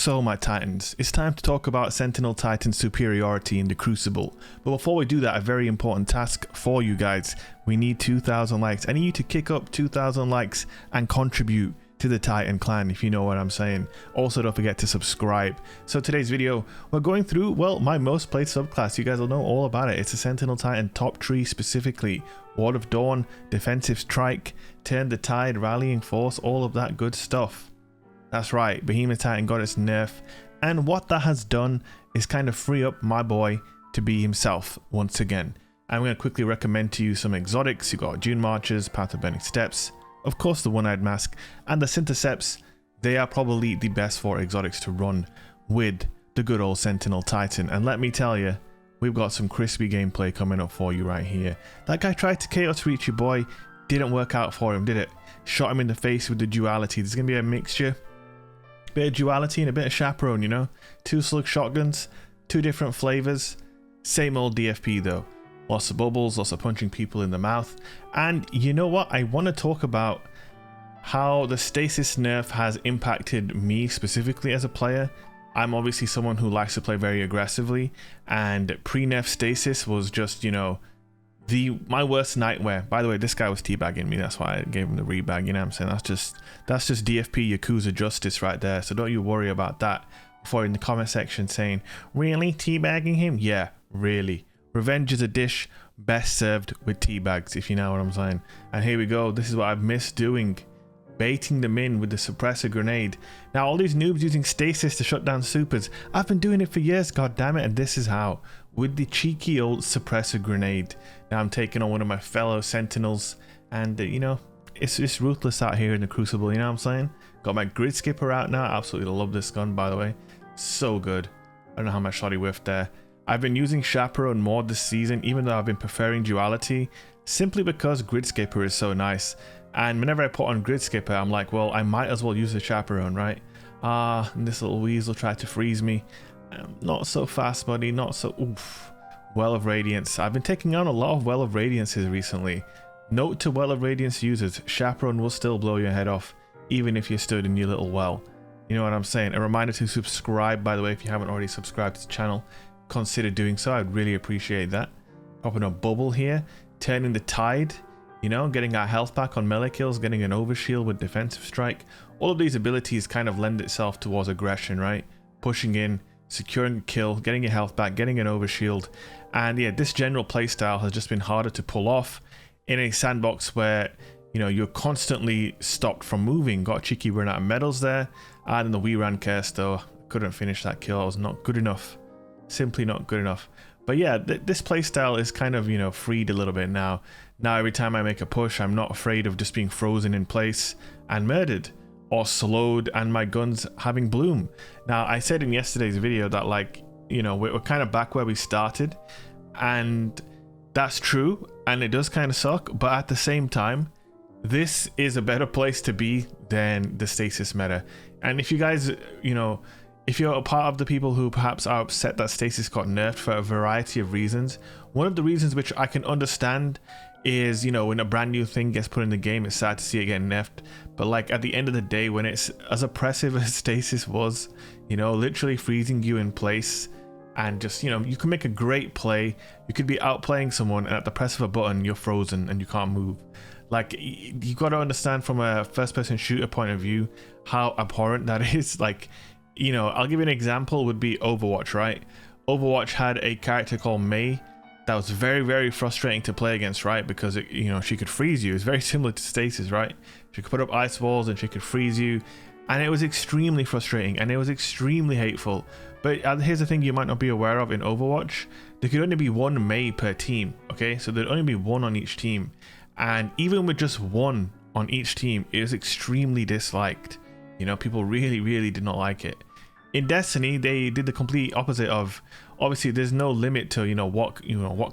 So my Titans, it's time to talk about Sentinel Titan superiority in the Crucible. But before we do that, a very important task for you guys. We need 2,000 likes. I need you to kick up 2,000 likes and contribute to the Titan clan, if you know what I'm saying. Also, don't forget to subscribe. So today's video, we're going through, well, my most played subclass. You guys will know all about it. It's a Sentinel Titan top tree specifically. Ward of Dawn, Defensive Strike, Turn the Tide, Rallying Force, all of that good stuff. That's right, Behemoth Titan got its nerf, and what that has done is kind of free up my boy to be himself once again. I'm going to quickly recommend to you some exotics. You got Dune Marchers, Path of Burning Steps, of course the One-Eyed Mask, and the Syntheseps. They are probably the best 4 exotics to run with the good old Sentinel Titan. And let me tell you, we've got some crispy gameplay coming up for you right here. That guy tried to Chaos Reach your boy, didn't work out for him, did it? Shot him in the face with the duality. There's going to be a mixture. Bit of duality and a bit of chaperone, you know? 2 slug shotguns, 2 different flavors, same old DFP though. Lots of bubbles, lots of punching people in the mouth. And you know what? I want to talk about how the Stasis nerf has impacted me specifically as a player. I'm obviously someone who likes to play very aggressively, and pre-nerf Stasis was just, you know, my worst nightmare. By the way, this guy was teabagging me, that's why I gave him the rebag, you know what I'm saying? That's just DFP Yakuza justice right there, so don't you worry about that before in the comment section saying, really teabagging him? Yeah, really. Revenge is a dish best served with teabags, if you know what I'm saying. And here we go, this is what I've missed doing. Baiting them in with the suppressor grenade. Now all these noobs using Stasis to shut down supers, I've been doing it for years, god damn it, and this is how. With the cheeky old suppressor grenade. Now I'm taking on one of my fellow Sentinels, and you know, it's ruthless out here in the Crucible, you know what I'm saying? Got my Grid Skipper out now, absolutely love this gun by the way. So good. I don't know how much shot he whiffed there. I've been using Chaperone more this season, even though I've been preferring Duality, simply because Grid Skipper is so nice. And whenever I put on Grid Skipper, I'm like, well, I might as well use the Chaperone, right? And this little weasel tried to freeze me. Not so fast, buddy, not so... Oof. Well of Radiance. I've been taking on a lot of Well of Radiances recently. Note to Well of Radiance users, Chaperone will still blow your head off, even if you stood in your little well. You know what I'm saying? A reminder to subscribe, by the way, if you haven't already subscribed to the channel, consider doing so. I'd really appreciate that. Popping a bubble here, turning the tide, you know, getting our health back on melee kills, getting an overshield with defensive strike. All of these abilities kind of lend itself towards aggression, right? Pushing in, securing a kill, getting your health back, getting an overshield. And yeah, this general playstyle has just been harder to pull off in a sandbox where, you know, you're constantly stopped from moving. Got a cheeky run out of medals there. And in the We Ran curse though, couldn't finish that kill. I was not good enough. Simply not good enough. But yeah, this playstyle is kind of, you know, freed a little bit now. Now every time I make a push, I'm not afraid of just being frozen in place and murdered, or slowed and my guns having bloom. Now I said in yesterday's video that, like, you know, we're kind of back where we started, and that's true, and it does kind of suck, but at the same time, this is a better place to be than the Stasis meta. And if you guys, you know, if you're a part of the people who perhaps are upset that Stasis got nerfed for a variety of reasons, one of the reasons which I can understand is, you know, when a brand new thing gets put in the game, it's sad to see it get nerfed. But like at the end of the day, when it's as oppressive as Stasis was, you know, literally freezing you in place, and just, you know, you can make a great play, you could be outplaying someone, and at the press of a button you're frozen and you can't move. Like, you got to understand from a first-person shooter point of view how abhorrent that is. Like, you know, I'll give you an example, would be Overwatch, right? Overwatch had a character called Mei that was very, very frustrating to play against, right? Because, it, you know, she could freeze you. It's very similar to Stasis, right? She could put up ice walls and she could freeze you. And it was extremely frustrating and it was extremely hateful. But here's the thing you might not be aware of in Overwatch. There could only be 1 Mei per team, okay? So there'd only be 1 on each team. And even with just 1 on each team, it was extremely disliked. You know, people really, really did not like it. In Destiny, they did the complete opposite of, obviously there's no limit to, you know, what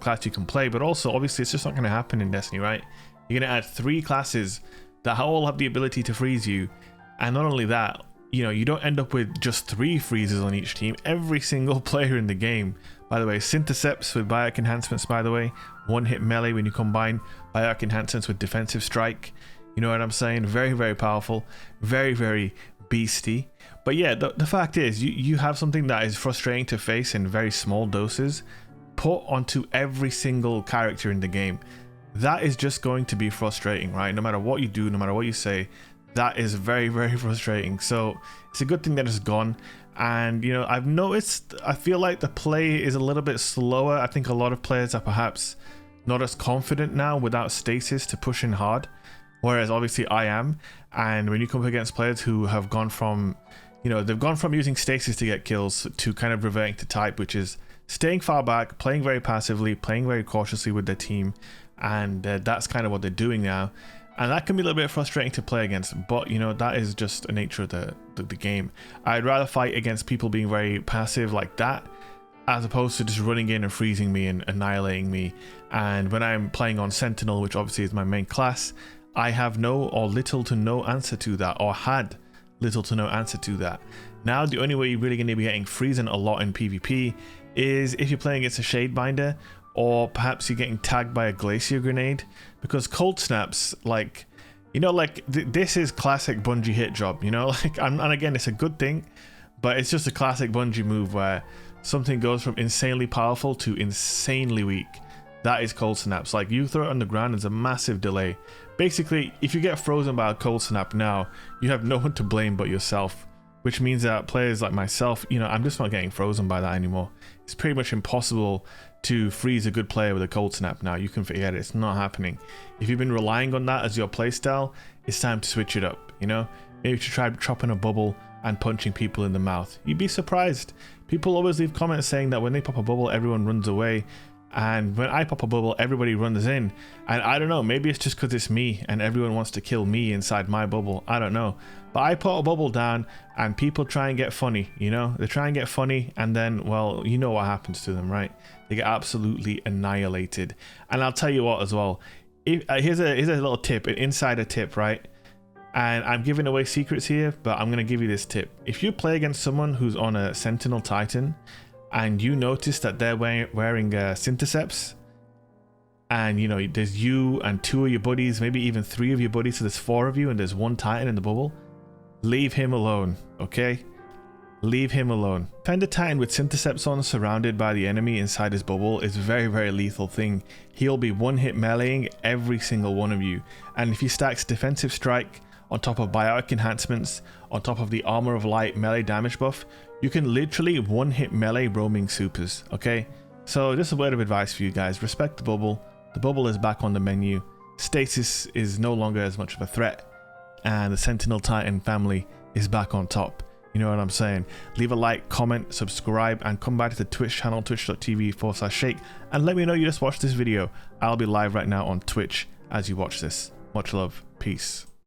class you can play, but also obviously it's just not going to happen in Destiny, right? You're going to add 3 classes that all have the ability to freeze you, and not only that, you know, you don't end up with just 3 freezes on each team. Every single player in the game, by the way, Syntheseps with Biotic Enhancements, by the way, 1-hit melee when you combine Biotic Enhancements with Defensive Strike. You know what I'm saying? Very, very powerful, very, very beastie. But yeah, the fact is, you have something that is frustrating to face in very small doses put onto every single character in the game. That is just going to be frustrating, right? No matter what you do, no matter what you say, that is very, very frustrating. So it's a good thing that it's gone. And, you know, I've noticed, I feel like the play is a little bit slower. I think a lot of players are perhaps not as confident now without Stasis to push in hard, whereas obviously I am. And when you come up against players who have gone from, you know, they've gone from using Stasis to get kills to kind of reverting to type, which is staying far back, playing very passively, playing very cautiously with their team. And that's kind of what they're doing now. And that can be a little bit frustrating to play against, but you know, that is just a nature of the game. I'd rather fight against people being very passive like that, as opposed to just running in and freezing me and annihilating me. And when I'm playing on Sentinel, which obviously is my main class, I have no or little to no answer to that, or had little to no answer to that. Now the only way you're really going to be getting frozen a lot in PvP is if you're playing against a Shadebinder, or perhaps you're getting tagged by a Glacier Grenade, because cold snaps, like, you know, like this is classic Bungie hit job, you know, like, and again, it's a good thing, but it's just a classic Bungie move where something goes from insanely powerful to insanely weak. That is cold snaps. Like, you throw it on the ground, there's a massive delay. Basically, if you get frozen by a cold snap now, you have no one to blame but yourself, which means that players like myself, you know, I'm just not getting frozen by that anymore. It's pretty much impossible to freeze a good player with a cold snap now. You can forget it. It's not happening. If you've been relying on that as your playstyle, it's time to switch it up, you know? Maybe you should try chopping a bubble and punching people in the mouth. You'd be surprised. People always leave comments saying that when they pop a bubble, everyone runs away. And when I pop a bubble, everybody runs in. And I don't know, maybe it's just because it's me and everyone wants to kill me inside my bubble. I don't know. But I put a bubble down and people try and get funny, you know? They try and get funny and then, well, you know what happens to them, right? They get absolutely annihilated. And I'll tell you what as well. Here's a little tip, an insider tip, right? And I'm giving away secrets here, but I'm going to give you this tip. If you play against someone who's on a Sentinel Titan, and you notice that they're wearing Syntheceps, and you know, there's you and 2 of your buddies, maybe even 3 of your buddies, so there's 4 of you and there's 1 Titan in the bubble, leave him alone, okay? Leave him alone. Find a Titan with Syntheceps on, surrounded by the enemy inside his bubble, is a very, very lethal thing. He'll be one-hit meleeing every single one of you, and if he stacks Defensive Strike on top of Biotic Enhancements, on top of the Armor of Light melee damage buff, you can literally one-hit melee roaming supers, okay? So just a word of advice for you guys, respect the bubble. The bubble is back on the menu. Stasis is no longer as much of a threat, and the Sentinel Titan family is back on top. You know what I'm saying? Leave a like, comment, subscribe, and come back to the Twitch channel, twitch.tv/shake, and let me know you just watched this video. I'll be live right now on Twitch as you watch this. Much love. Peace.